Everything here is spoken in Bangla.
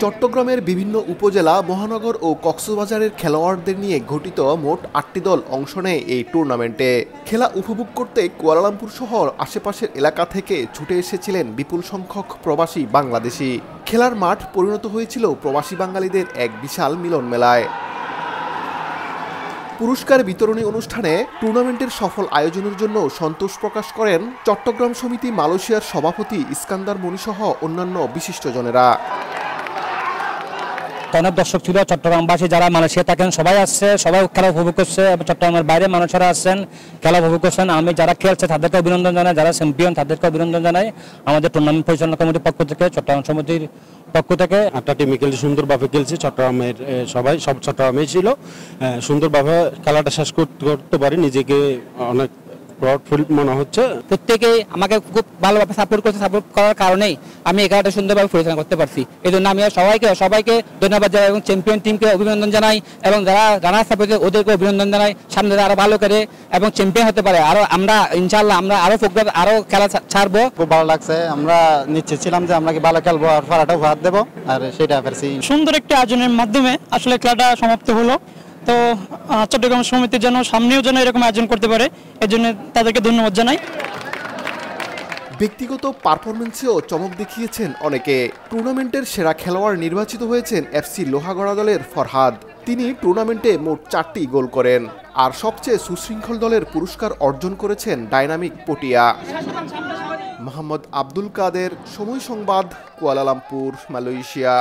চট্টগ্রামের বিভিন্ন উপজেলা, মহানগর ও কক্সবাজারের খেলোয়াড়দের নিয়ে গঠিত মোট ৮টি দল অংশ নেয় এই টুর্নামেন্টে। খেলা উপভোগ করতে কুয়ালালামপুর শহর আশেপাশের এলাকা থেকে ছুটে এসেছিলেন বিপুল সংখ্যক প্রবাসী বাংলাদেশি। খেলার মাঠ পরিণত হয়েছিল প্রবাসী বাঙালিদের এক বিশাল মিলন মেলায়। পুরস্কার বিতরণী অনুষ্ঠানে টুর্নামেন্টের সফল আয়োজনের জন্য সন্তোষ প্রকাশ করেন চট্টগ্রাম সমিতি মালয়েশিয়ার সভাপতি ইস্কান্দার মনিসহ অন্যান্য বিশিষ্টজনেরা। অনেক দর্শক ছিল, চট্টগ্রামবাসী যারা মালয়েশিয়া থাকেন সবাই আসছে, সবাই খেলা উপভোগ করছে। চট্টগ্রামের বাইরে মানুষেরা আসছেন, খেলা উপভোগ করছেন। আমি যারা খেলছে তাদেরকে অভিনন্দন জানাই, যারা চ্যাম্পিয়ন তাদেরকে অভিনন্দন জানাই। আমাদের টুর্নামেন্ট পরিচালনা কমিটির পক্ষ থেকে, চট্টগ্রাম সমিতির পক্ষ থেকে 8টা টিমে খেলছে, সুন্দরভাবে খেলছে। চট্টগ্রামের সব চট্টগ্রামেই ছিল, সুন্দরভাবে খেলাটা শেষ করতে পারি। নিজেকে অনেক প্রাউডফুল মনে হচ্ছে। প্রত্যেকেই আমাকে খুব ভালোভাবে সাপোর্ট করছে, সাপোর্ট করার কারণেই আমি এই খেলাটা সুন্দরভাবে পরিচালনা করতে পারছি। এই জন্য আমি সবাইকে ধন্যবাদ জানাই এবং চ্যাম্পিয়ন টিমকে অভিনন্দন জানাই এবং যারা রানার্স আপ হয়েছে ওদেরকে অভিনন্দন জানাই। সামনে আরো ভালো করে এবং চ্যাম্পিয়ন হতে পারে। আরো আমরা ইনশাআল্লাহ আমরা আরো প্রোগ্রাম আরো খেলা ছাড়বো। খুব ভালো লাগছে। আমরা নিশ্চিত ছিলাম যে আমরা কি ভালো খেলবো আর ফারাটা উপহার দেবো, আর সেটা পারছি। সুন্দর একটি আয়োজনের মাধ্যমে আসলে খেলাটা সমাপ্ত হলো। তো চট্টগ্রাম সমিতির জন্য সামনেও যেন এরকম আয়োজন করতে পারে, এজন্য তাদেরকে ধন্যবাদ জানাই। ব্যক্তিগত পারফরমেন্সেও চমক দেখিয়েছেন অনেকে। টুর্নামেন্টের সেরা খেলোয়াড় নির্বাচিত হয়েছেন এফসি লোহাগড়া দলের ফরহাদ। তিনি টুর্নামেন্টে মোট 4টি গোল করেন। আর সবচেয়ে সুশৃঙ্খল দলের পুরস্কার অর্জন করেছেন ডাইনামিক পটিয়া। মোহাম্মদ আব্দুল কাদের, সময় সংবাদ, কুয়ালালামপুর, মালয়েশিয়া।